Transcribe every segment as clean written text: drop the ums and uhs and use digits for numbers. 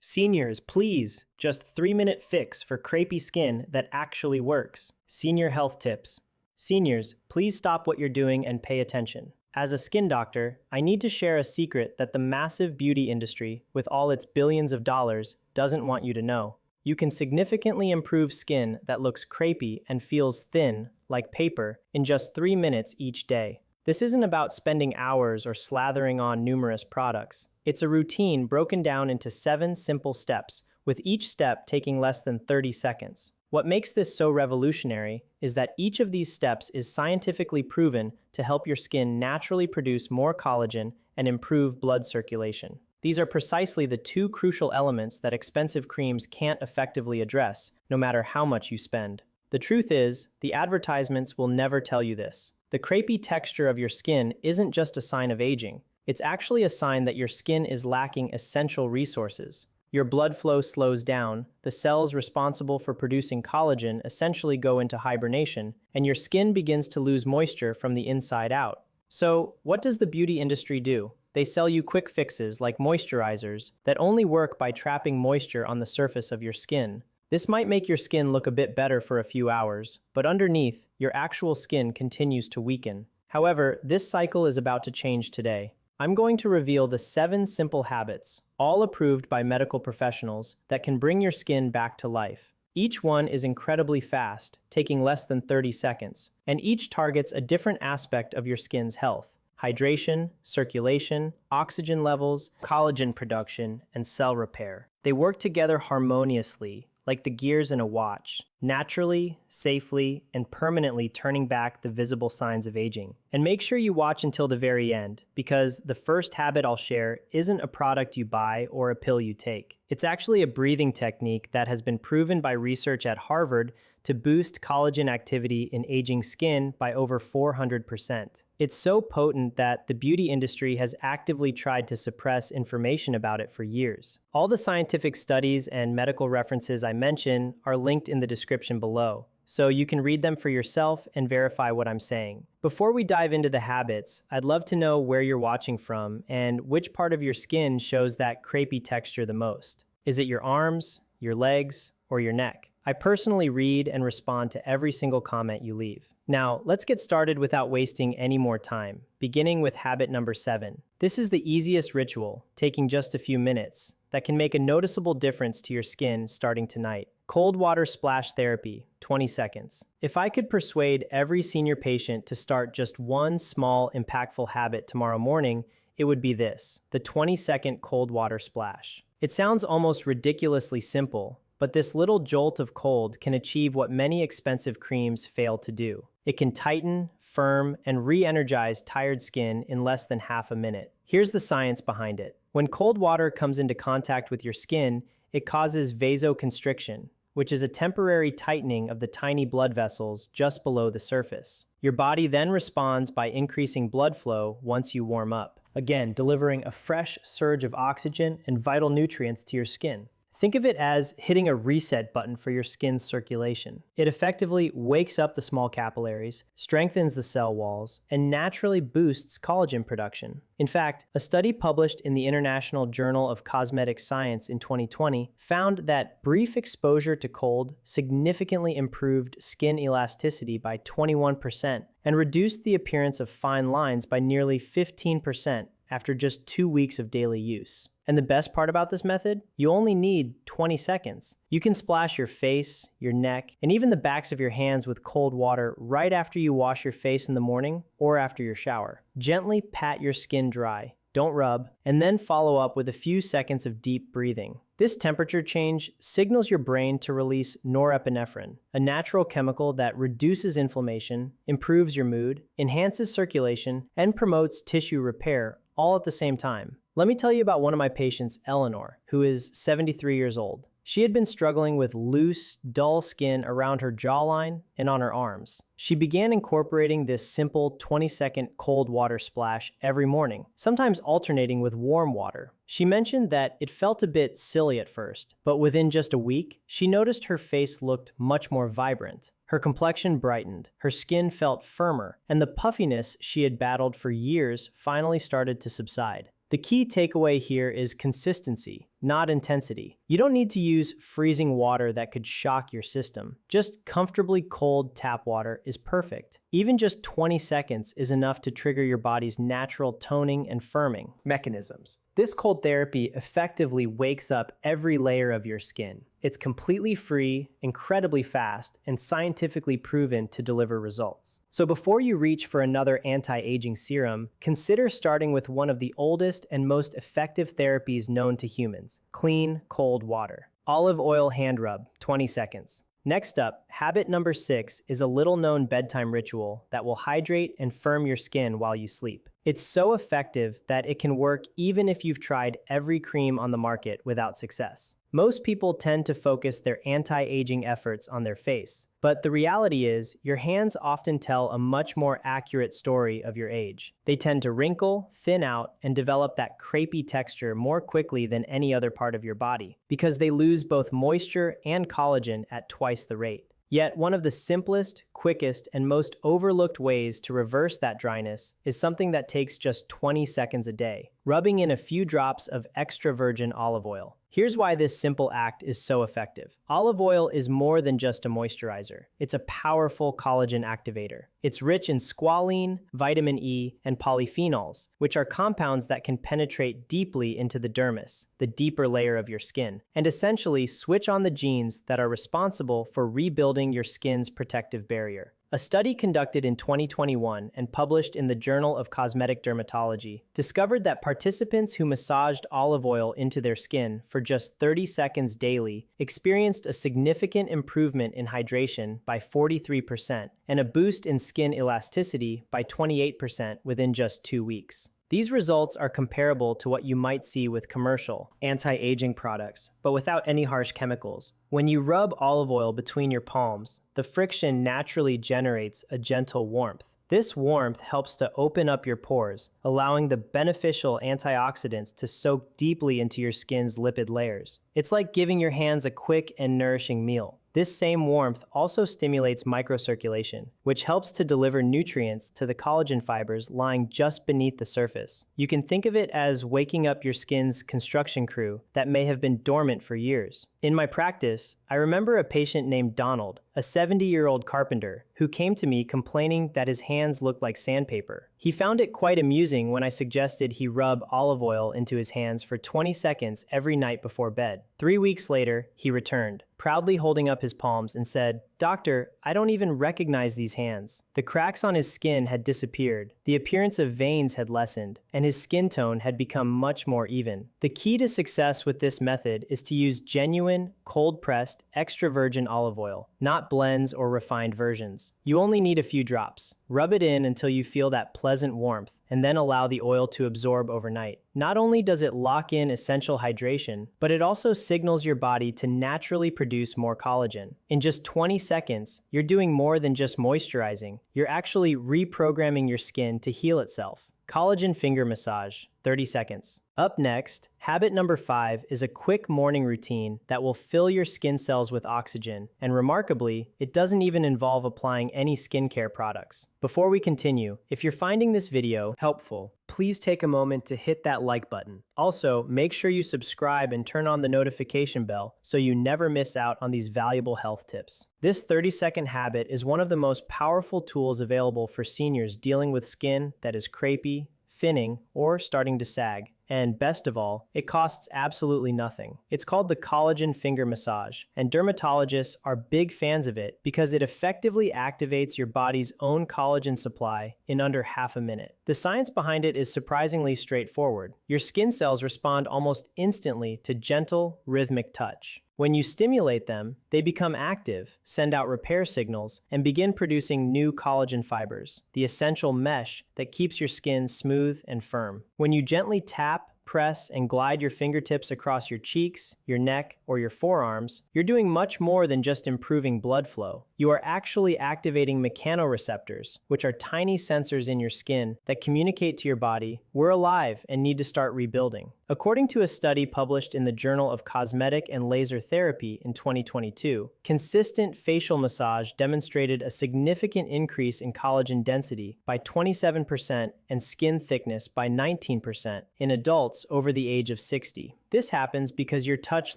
Seniors, please, just 3-minute fix for crepey skin that actually works. Senior health tips. Seniors, please stop what you're doing and pay attention. As a skin doctor, I need to share a secret that the massive beauty industry, with all its billions of dollars, doesn't want you to know. You can significantly improve skin that looks crepey and feels thin, like paper, in just 3 minutes each day. This isn't about spending hours or slathering on numerous products. It's a routine broken down into 7 simple steps, with each step taking less than 30 seconds. What makes this so revolutionary is that each of these steps is scientifically proven to help your skin naturally produce more collagen and improve blood circulation. These are precisely the 2 crucial elements that expensive creams can't effectively address, no matter how much you spend. The truth is, the advertisements will never tell you this. The crepey texture of your skin isn't just a sign of aging. It's actually a sign that your skin is lacking essential resources. Your blood flow slows down, the cells responsible for producing collagen essentially go into hibernation, and your skin begins to lose moisture from the inside out. So, what does the beauty industry do? They sell you quick fixes like moisturizers that only work by trapping moisture on the surface of your skin. This might make your skin look a bit better for a few hours, but underneath, your actual skin continues to weaken. However, this cycle is about to change today. I'm going to reveal the 7 simple habits, all approved by medical professionals, that can bring your skin back to life. Each one is incredibly fast, taking less than 30 seconds, and each targets a different aspect of your skin's health: hydration, circulation, oxygen levels, collagen production, and cell repair. They work together harmoniously, like the gears in a watch, naturally, safely, and permanently turning back the visible signs of aging. And make sure you watch until the very end, because the first habit I'll share isn't a product you buy or a pill you take. It's actually a breathing technique that has been proven by research at Harvard to boost collagen activity in aging skin by over 400%. It's so potent that the beauty industry has actively tried to suppress information about it for years. All the scientific studies and medical references I mention are linked in the description below, so you can read them for yourself and verify what I'm saying. Before we dive into the habits, I'd love to know where you're watching from and which part of your skin shows that crepey texture the most. Is it your arms, your legs, or your neck? I personally read and respond to every single comment you leave. Now, let's get started without wasting any more time, beginning with habit number 7. This is the easiest ritual, taking just a few minutes, that can make a noticeable difference to your skin starting tonight. Cold water splash therapy, 20 seconds. If I could persuade every senior patient to start just one small, impactful habit tomorrow morning, it would be this: the 20-second cold water splash. It sounds almost ridiculously simple, but this little jolt of cold can achieve what many expensive creams fail to do. It can tighten, firm, and re-energize tired skin in less than half a minute. Here's the science behind it. When cold water comes into contact with your skin, it causes vasoconstriction, which is a temporary tightening of the tiny blood vessels just below the surface. Your body then responds by increasing blood flow once you warm up, again delivering a fresh surge of oxygen and vital nutrients to your skin. Think of it as hitting a reset button for your skin's circulation. It effectively wakes up the small capillaries, strengthens the cell walls, and naturally boosts collagen production. In fact, a study published in the International Journal of Cosmetic Science in 2020 found that brief exposure to cold significantly improved skin elasticity by 21% and reduced the appearance of fine lines by nearly 15% after just 2 weeks of daily use. And the best part about this method? You only need 20 seconds. You can splash your face, your neck, and even the backs of your hands with cold water right after you wash your face in the morning or after your shower. Gently pat your skin dry, don't rub, and then follow up with a few seconds of deep breathing. This temperature change signals your brain to release norepinephrine, a natural chemical that reduces inflammation, improves your mood, enhances circulation, and promotes tissue repair all at the same time. Let me tell you about one of my patients, Eleanor, who is 73 years old. She had been struggling with loose, dull skin around her jawline and on her arms. She began incorporating this simple 20-second cold water splash every morning, sometimes alternating with warm water. She mentioned that it felt a bit silly at first, but within just a week, she noticed her face looked much more vibrant. Her complexion brightened, her skin felt firmer, and the puffiness she had battled for years finally started to subside. The key takeaway here is consistency, not intensity. You don't need to use freezing water that could shock your system. Just comfortably cold tap water is perfect. Even just 20 seconds is enough to trigger your body's natural toning and firming mechanisms. This cold therapy effectively wakes up every layer of your skin. It's completely free, incredibly fast, and scientifically proven to deliver results. So before you reach for another anti-aging serum, consider starting with one of the oldest and most effective therapies known to humans: clean, cold water. Olive oil hand rub, 20 seconds. Next up, habit number 6 is a little-known bedtime ritual that will hydrate and firm your skin while you sleep. It's so effective that it can work even if you've tried every cream on the market without success. Most people tend to focus their anti-aging efforts on their face, but the reality is your hands often tell a much more accurate story of your age. They tend to wrinkle, thin out, and develop that crepey texture more quickly than any other part of your body because they lose both moisture and collagen at twice the rate. Yet one of the simplest, quickest, and most overlooked ways to reverse that dryness is something that takes just 20 seconds a day: rubbing in a few drops of extra virgin olive oil. Here's why this simple act is so effective. Olive oil is more than just a moisturizer. It's a powerful collagen activator. It's rich in squalene, vitamin E, and polyphenols, which are compounds that can penetrate deeply into the dermis, the deeper layer of your skin, and essentially switch on the genes that are responsible for rebuilding your skin's protective barrier. A study conducted in 2021 and published in the Journal of Cosmetic Dermatology discovered that participants who massaged olive oil into their skin for just 30 seconds daily experienced a significant improvement in hydration by 43% and a boost in skin elasticity by 28% within just 2 weeks. These results are comparable to what you might see with commercial anti-aging products, but without any harsh chemicals. When you rub olive oil between your palms, the friction naturally generates a gentle warmth. This warmth helps to open up your pores, allowing the beneficial antioxidants to soak deeply into your skin's lipid layers. It's like giving your hands a quick and nourishing meal. This same warmth also stimulates microcirculation, which helps to deliver nutrients to the collagen fibers lying just beneath the surface. You can think of it as waking up your skin's construction crew that may have been dormant for years. In my practice, I remember a patient named Donald, a 70-year-old carpenter, who came to me complaining that his hands looked like sandpaper. He found it quite amusing when I suggested he rub olive oil into his hands for 20 seconds every night before bed. 3 weeks later, he returned, proudly holding up his palms and said, "Doctor, I don't even recognize these hands." The cracks on his skin had disappeared, the appearance of veins had lessened, and his skin tone had become much more even. The key to success with this method is to use genuine, cold-pressed, extra virgin olive oil, not blends or refined versions. You only need a few drops. Rub it in until you feel that pleasant warmth, and then allow the oil to absorb overnight. Not only does it lock in essential hydration, but it also signals your body to naturally produce more collagen. In just 20 seconds, you're doing more than just moisturizing. You're actually reprogramming your skin to heal itself. Collagen finger massage, 30 seconds. Up next, habit number 5 is a quick morning routine that will fill your skin cells with oxygen, and remarkably, it doesn't even involve applying any skincare products. Before we continue, if you're finding this video helpful, please take a moment to hit that like button. Also, make sure you subscribe and turn on the notification bell so you never miss out on these valuable health tips. This 30-second habit is one of the most powerful tools available for seniors dealing with skin that is crepey, thinning, or starting to sag. And best of all, it costs absolutely nothing. It's called the collagen finger massage, and dermatologists are big fans of it because it effectively activates your body's own collagen supply in under half a minute. The science behind it is surprisingly straightforward. Your skin cells respond almost instantly to gentle, rhythmic touch. When you stimulate them, they become active, send out repair signals, and begin producing new collagen fibers, the essential mesh that keeps your skin smooth and firm. When you gently tap, press, and glide your fingertips across your cheeks, your neck, or your forearms, you're doing much more than just improving blood flow. You are actually activating mechanoreceptors, which are tiny sensors in your skin that communicate to your body, "We're alive and need to start rebuilding." According to a study published in the Journal of Cosmetic and Laser Therapy in 2022, consistent facial massage demonstrated a significant increase in collagen density by 27% and skin thickness by 19% in adults over the age of 60. This happens because your touch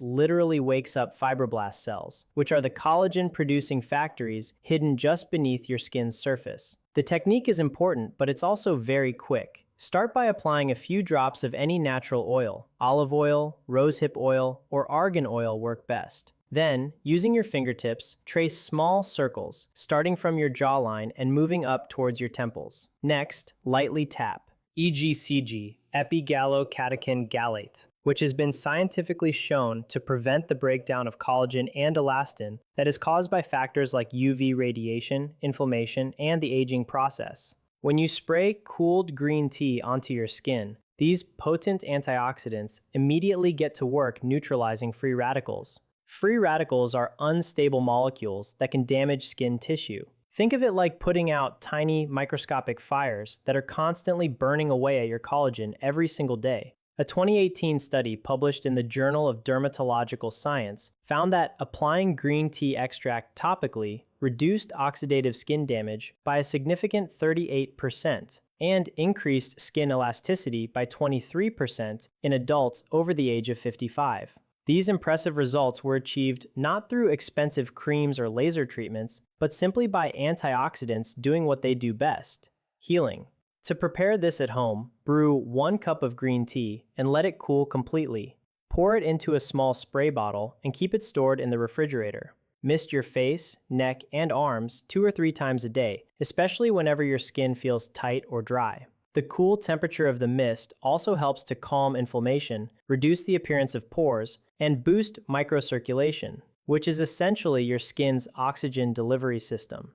literally wakes up fibroblast cells, which are the collagen-producing factories hidden just beneath your skin's surface. The technique is important, but it's also very quick. Start by applying a few drops of any natural oil. Olive oil, rosehip oil, or argan oil work best. Then, using your fingertips, trace small circles, starting from your jawline and moving up towards your temples. Next, lightly tap. EGCG, epigallocatechin gallate, which has been scientifically shown to prevent the breakdown of collagen and elastin that is caused by factors like UV radiation, inflammation, and the aging process. When you spray cooled green tea onto your skin, these potent antioxidants immediately get to work neutralizing free radicals. Free radicals are unstable molecules that can damage skin tissue. Think of it like putting out tiny microscopic fires that are constantly burning away at your collagen every single day. A 2018 study published in the Journal of Dermatological Science found that applying green tea extract topically reduced oxidative skin damage by a significant 38% and increased skin elasticity by 23% in adults over the age of 55. These impressive results were achieved not through expensive creams or laser treatments, but simply by antioxidants doing what they do best: healing. To prepare this at home, brew 1 cup of green tea and let it cool completely. Pour it into a small spray bottle and keep it stored in the refrigerator. Mist your face, neck, and arms 2 or 3 times a day, especially whenever your skin feels tight or dry. The cool temperature of the mist also helps to calm inflammation, reduce the appearance of pores, and boost microcirculation, which is essentially your skin's oxygen delivery system.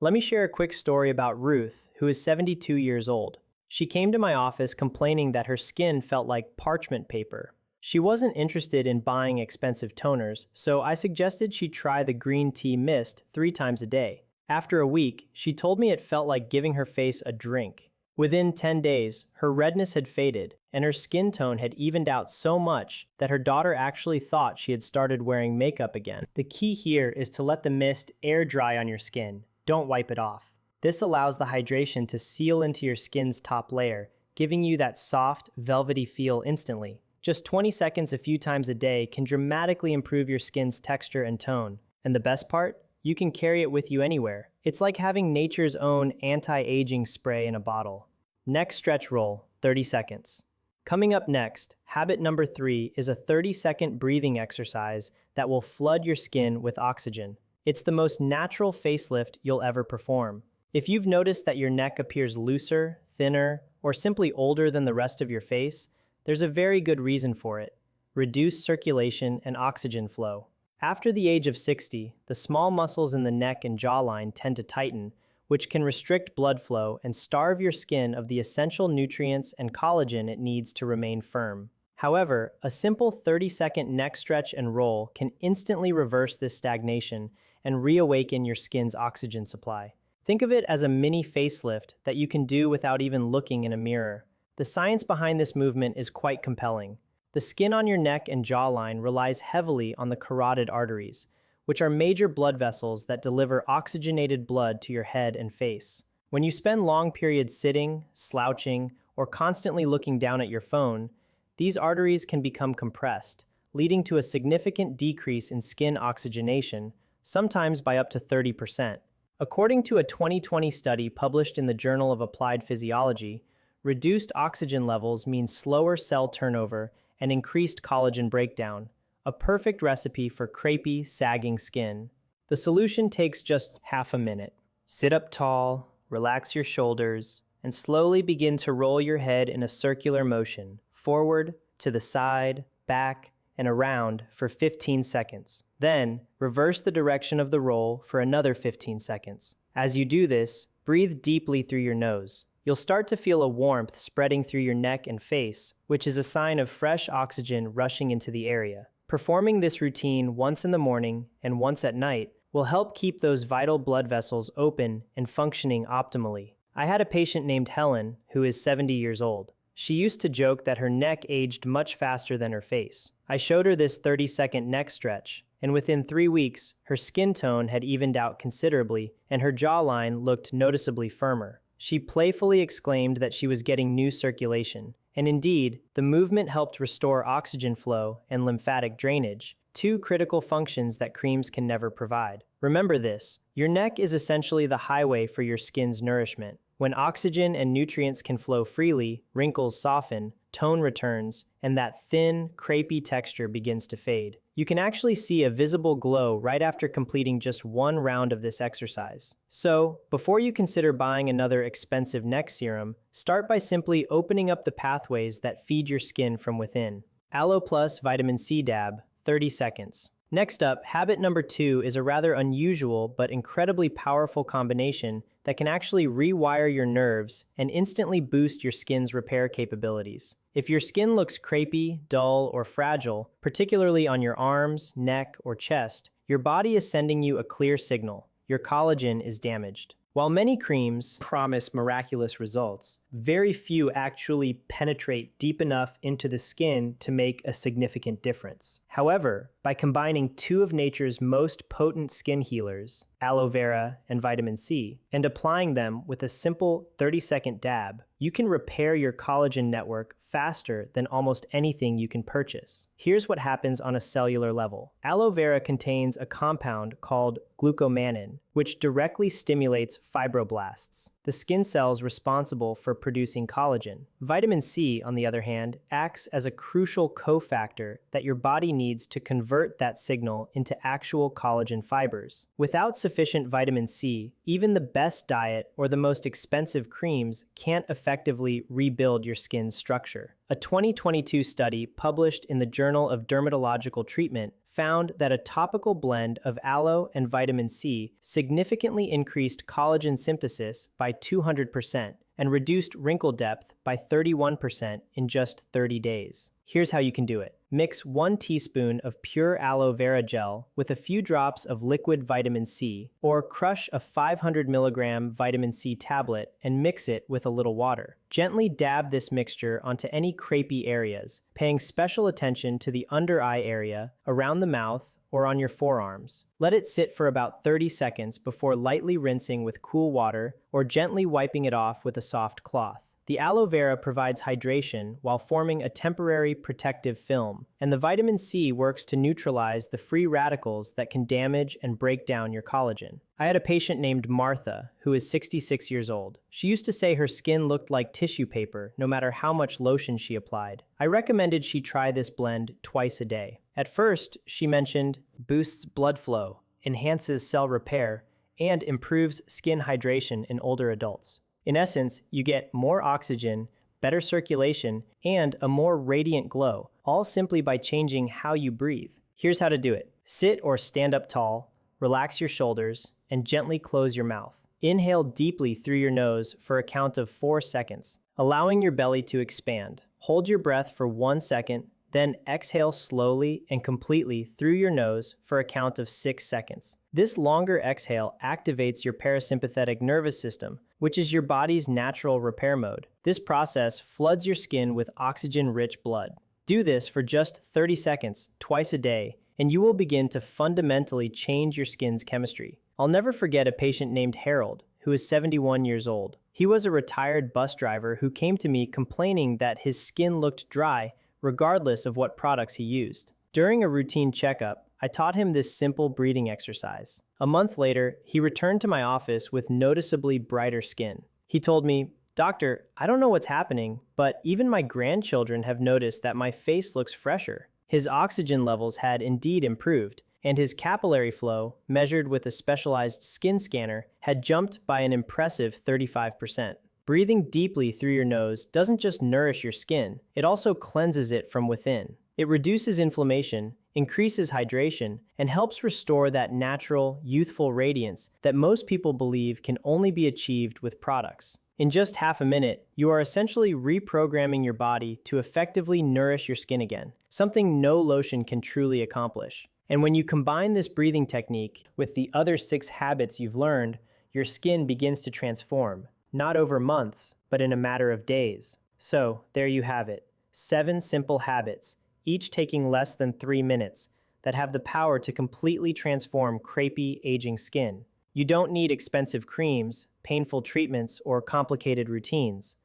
Let me share a quick story about Ruth, who is 72 years old. She came to my office complaining that her skin felt like parchment paper. She wasn't interested in buying expensive toners, so I suggested she try the green tea mist 3 times a day. After a week, she told me it felt like giving her face a drink. Within 10 days, her redness had faded, and her skin tone had evened out so much that her daughter actually thought she had started wearing makeup again. The key here is to let the mist air dry on your skin. Don't wipe it off. This allows the hydration to seal into your skin's top layer, giving you that soft, velvety feel instantly. Just 20 seconds a few times a day can dramatically improve your skin's texture and tone. And the best part? You can carry it with you anywhere. It's like having nature's own anti-aging spray in a bottle. Next stretch roll, 30 seconds. Coming up next, habit number 3 is a 30-second breathing exercise that will flood your skin with oxygen. It's the most natural facelift you'll ever perform. If you've noticed that your neck appears looser, thinner, or simply older than the rest of your face, there's a very good reason for it: reduced circulation and oxygen flow. After the age of 60, the small muscles in the neck and jawline tend to tighten, which can restrict blood flow and starve your skin of the essential nutrients and collagen it needs to remain firm. However, a simple 30-second neck stretch and roll can instantly reverse this stagnation and reawaken your skin's oxygen supply. Think of it as a mini facelift that you can do without even looking in a mirror. The science behind this movement is quite compelling. The skin on your neck and jawline relies heavily on the carotid arteries, which are major blood vessels that deliver oxygenated blood to your head and face. When you spend long periods sitting, slouching, or constantly looking down at your phone, these arteries can become compressed, leading to a significant decrease in skin oxygenation, sometimes by up to 30%. According to a 2020 study published in the Journal of Applied Physiology, reduced oxygen levels mean slower cell turnover and increased collagen breakdown, a perfect recipe for crepey, sagging skin. The solution takes just half a minute. Sit up tall, relax your shoulders, and slowly begin to roll your head in a circular motion, forward, to the side, back, and around for 15 seconds. Then, reverse the direction of the roll for another 15 seconds. As you do this, breathe deeply through your nose. You'll start to feel a warmth spreading through your neck and face, which is a sign of fresh oxygen rushing into the area. Performing this routine once in the morning and once at night will help keep those vital blood vessels open and functioning optimally. I had a patient named Helen who is 70 years old. She used to joke that her neck aged much faster than her face. I showed her this 30-second neck stretch, and within 3 weeks, her skin tone had evened out considerably and her jawline looked noticeably firmer. She playfully exclaimed that she was getting new circulation, and indeed, the movement helped restore oxygen flow and lymphatic drainage, two critical functions that creams can never provide. Remember this, your neck is essentially the highway for your skin's nourishment. When oxygen and nutrients can flow freely, wrinkles soften, tone returns, and that thin, crepey texture begins to fade. You can actually see a visible glow right after completing just one round of this exercise. So, before you consider buying another expensive neck serum, start by simply opening up the pathways that feed your skin from within. Aloe Plus Vitamin C Dab, 30 seconds. Next up, habit number 2 is a rather unusual but incredibly powerful combination that can actually rewire your nerves and instantly boost your skin's repair capabilities. If your skin looks crepey, dull, or fragile, particularly on your arms, neck, or chest, your body is sending you a clear signal. Your collagen is damaged. While many creams promise miraculous results, very few actually penetrate deep enough into the skin to make a significant difference. However, by combining two of nature's most potent skin healers, aloe vera and vitamin C, and applying them with a simple 30-second dab, you can repair your collagen network faster than almost anything you can purchase. Here's what happens on a cellular level. Aloe vera contains a compound called glucomannan, which directly stimulates fibroblasts, the skin cells responsible for producing collagen. Vitamin C, on the other hand, acts as a crucial cofactor that your body needs to convert that signal into actual collagen fibers. Without sufficient vitamin C, even the best diet or the most expensive creams can't effectively rebuild your skin's structure. A 2022 study published in the Journal of Dermatological Treatment found that a topical blend of aloe and vitamin C significantly increased collagen synthesis by 200% and reduced wrinkle depth by 31% in just 30 days. Here's how you can do it. Mix 1 teaspoon of pure aloe vera gel with a few drops of liquid vitamin C, or crush a 500 milligram vitamin C tablet and mix it with a little water. Gently dab this mixture onto any crepey areas, paying special attention to the under eye area, around the mouth, or on your forearms. Let it sit for about 30 seconds before lightly rinsing with cool water or gently wiping it off with a soft cloth. The aloe vera provides hydration while forming a temporary protective film, and the vitamin C works to neutralize the free radicals that can damage and break down your collagen. I had a patient named Martha, who is 66 years old. She used to say her skin looked like tissue paper no matter how much lotion she applied. I recommended she try this blend twice a day. At first, she mentioned, boosts blood flow, enhances cell repair, and improves skin hydration in older adults. In essence, you get more oxygen, better circulation, and a more radiant glow, all simply by changing how you breathe. Here's how to do it. Sit or stand up tall, relax your shoulders, and gently close your mouth. Inhale deeply through your nose for a count of 4 seconds, allowing your belly to expand. Hold your breath for 1 second, then exhale slowly and completely through your nose for a count of 6 seconds. This longer exhale activates your parasympathetic nervous system, which is your body's natural repair mode. This process floods your skin with oxygen-rich blood. Do this for just 30 seconds, twice a day, and you will begin to fundamentally change your skin's chemistry. I'll never forget a patient named Harold, who is 71 years old. He was a retired bus driver who came to me complaining that his skin looked dry regardless of what products he used. During a routine checkup, I taught him this simple breathing exercise. A month later, he returned to my office with noticeably brighter skin. He told me, "Doctor, I don't know what's happening, but even my grandchildren have noticed that my face looks fresher." His oxygen levels had indeed improved, and his capillary flow, measured with a specialized skin scanner, had jumped by an impressive 35%. Breathing deeply through your nose doesn't just nourish your skin, it also cleanses it from within. It reduces inflammation, increases hydration, and helps restore that natural, youthful radiance that most people believe can only be achieved with products. In just half a minute, you are essentially reprogramming your body to effectively nourish your skin again, something no lotion can truly accomplish. And when you combine this breathing technique with the other 6 habits you've learned, your skin begins to transform, not over months, but in a matter of days. So, there you have it. 7 simple habits, each taking less than 3 minutes, that have the power to completely transform crepey, aging skin. You don't need expensive creams, painful treatments, or complicated routines.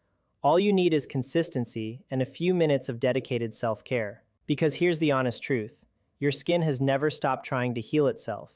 All you need is consistency and a few minutes of dedicated self-care. Because here's the honest truth. Your skin has never stopped trying to heal itself.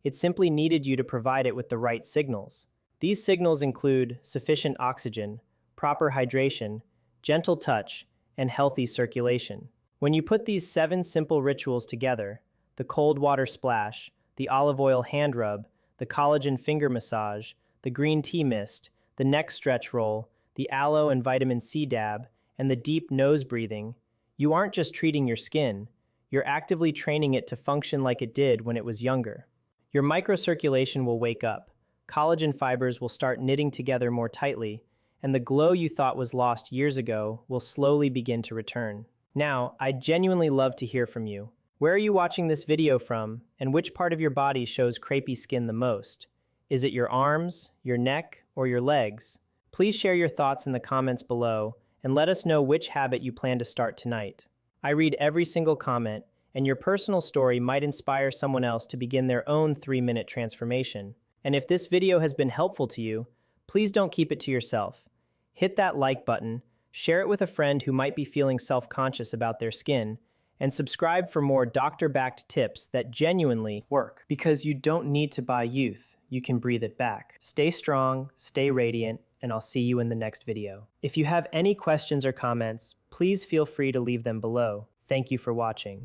It simply needed you to provide it with the right signals. These signals include sufficient oxygen, proper hydration, gentle touch, and healthy circulation. When you put these 7 simple rituals together, the cold water splash, the olive oil hand rub, the collagen finger massage, the green tea mist, the neck stretch roll, the aloe and vitamin C dab, and the deep nose breathing, you aren't just treating your skin, you're actively training it to function like it did when it was younger. Your microcirculation will wake up, collagen fibers will start knitting together more tightly, and the glow you thought was lost years ago will slowly begin to return. Now, I'd genuinely love to hear from you. Where are you watching this video from, and which part of your body shows crepey skin the most? Is it your arms, your neck, or your legs? Please share your thoughts in the comments below, and let us know which habit you plan to start tonight. I read every single comment, and your personal story might inspire someone else to begin their own 3-minute transformation. And if this video has been helpful to you, please don't keep it to yourself. Hit that like button, share it with a friend who might be feeling self-conscious about their skin, and subscribe for more doctor-backed tips that genuinely work. Because you don't need to buy youth, you can breathe it back. Stay strong, stay radiant, and I'll see you in the next video. If you have any questions or comments, please feel free to leave them below. Thank you for watching.